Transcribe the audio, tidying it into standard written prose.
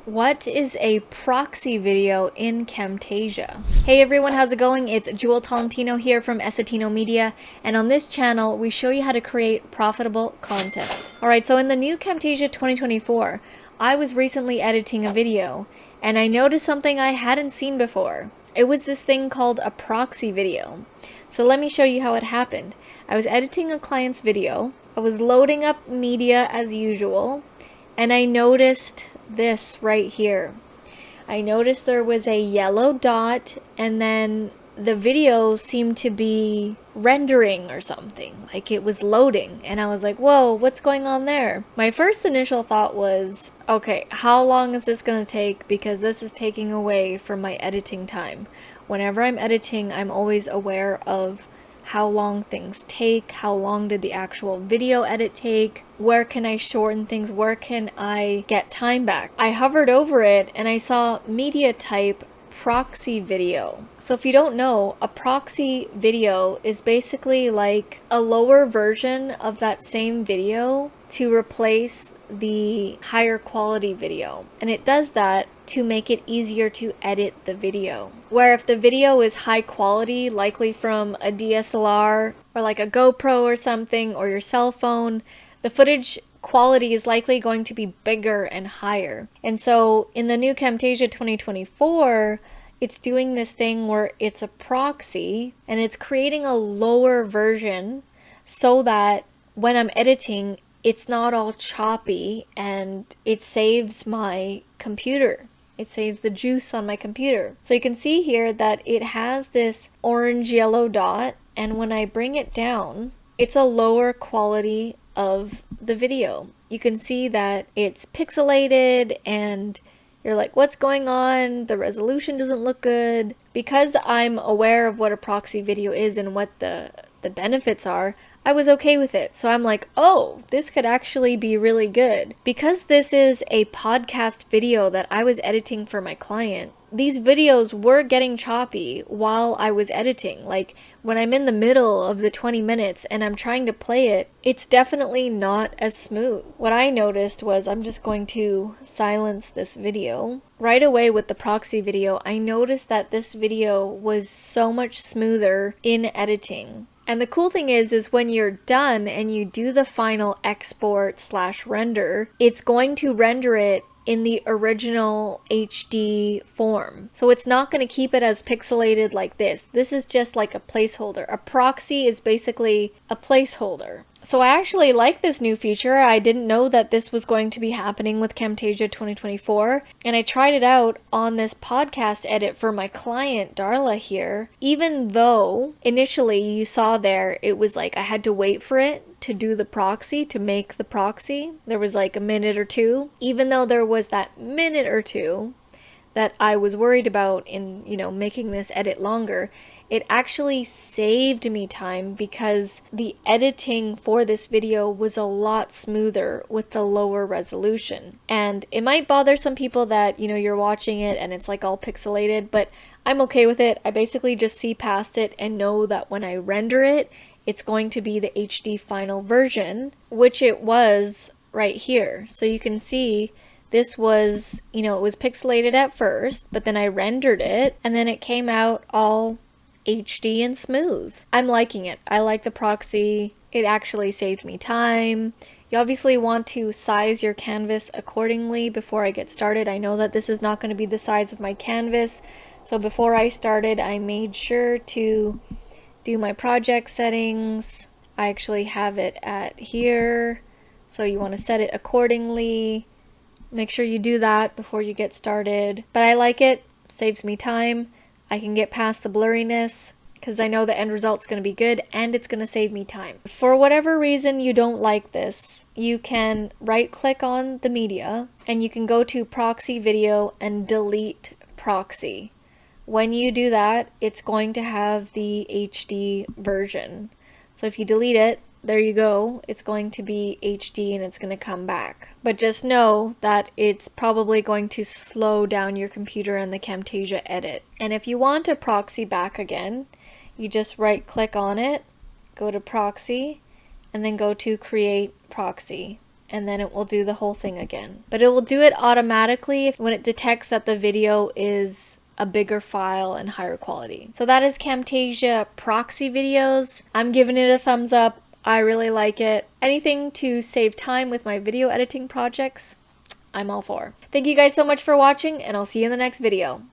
What is a proxy video in Camtasia? Hey everyone, how's it going? It's Jewel Tolentino here from Essetinomedia, and on this channel we show you how to create profitable content. Alright, so in the new Camtasia 2024, I was recently editing a video and I noticed something I hadn't seen before. It was this thing called a proxy video. So let me show you how it happened. I was editing a client's video, I was loading up media as usual, and I noticed this right here. I noticed there was a yellow dot and then the video seemed to be rendering or something, like it was loading, and I was like, whoa, what's going on there? My first initial thought was, okay, how long is this gonna take, because this is taking away from my editing time. Whenever I'm editing, I'm always aware of how long things take, how long did the actual video edit take, where can I shorten things, where can I get time back. I hovered over it and I saw media type proxy video. So if you don't know, a proxy video is basically like a lower version of that same video to replace the higher quality video, and it does that to make it easier to edit the video. Where if the video is high quality, likely from a DSLR or like a GoPro or something, or your cell phone, the footage quality is likely going to be bigger and higher. And so in the new Camtasia 2024, it's doing this thing where it's a proxy and it's creating a lower version so that when I'm editing, it's not all choppy and it saves my computer. It saves the juice on my computer. So you can see here that it has this orange yellow dot, and when I bring it down, it's a lower quality of the video. You can see that it's pixelated and you're like, what's going on? The resolution doesn't look good. Because I'm aware of what a proxy video is and what the benefits are, I was okay with it. So I'm like, oh, this could actually be really good. Because this is a podcast video that I was editing for my client, these videos were getting choppy while I was editing. Like when I'm in the middle of the 20 minutes and I'm trying to play it, it's definitely not as smooth. What I noticed was, I'm just going to silence this video. Right away with the proxy video, I noticed that this video was so much smoother in editing. And the cool thing is when you're done and you do the final export/render, it's going to render it in the original HD form. So it's not going to keep it as pixelated like this. This is just like a placeholder. A proxy is basically a placeholder. So I actually like this new feature. I didn't know that this was going to be happening with Camtasia 2024, and I tried it out on this podcast edit for my client Darla here. Even though initially you saw there, it was like I had to wait for it to do the proxy, to make the proxy. There was like a minute or two. Even though there was that minute or two that I was worried about in, making this edit longer, it actually saved me time because the editing for this video was a lot smoother with the lower resolution. And it might bother some people that, you're watching it and it's like all pixelated, but I'm okay with it. I basically just see past it and know that when I render it, it's going to be the HD final version, which it was right here. So you can see this was, it was pixelated at first, but then I rendered it and then it came out all HD and smooth. I'm liking it. I like the proxy. It actually saved me time. You obviously want to size your canvas accordingly before I get started. I know that this is not going to be the size of my canvas, so before I started, I made sure to do my project settings. I actually have it at here, so you want to set it accordingly. Make sure you do that before you get started. But I like it. Saves me time. I can get past the blurriness because I know the end result's going to be good and it's going to save me time. For whatever reason you don't like this, you can right click on the media and you can go to proxy video and delete proxy. When you do that, it's going to have the HD version. So if you delete it, there you go, it's going to be HD and it's going to come back. But just know that it's probably going to slow down your computer and the Camtasia edit. And if you want a proxy back again, you just right click on it, go to proxy, and then go to create proxy. and then it will do the whole thing again. But it will do it automatically when it detects that the video is a bigger file and higher quality. So that is Camtasia Proxy videos. I'm giving it a thumbs up. I really like it. Anything to save time with my video editing projects, I'm all for. Thank you guys so much for watching, and I'll see you in the next video.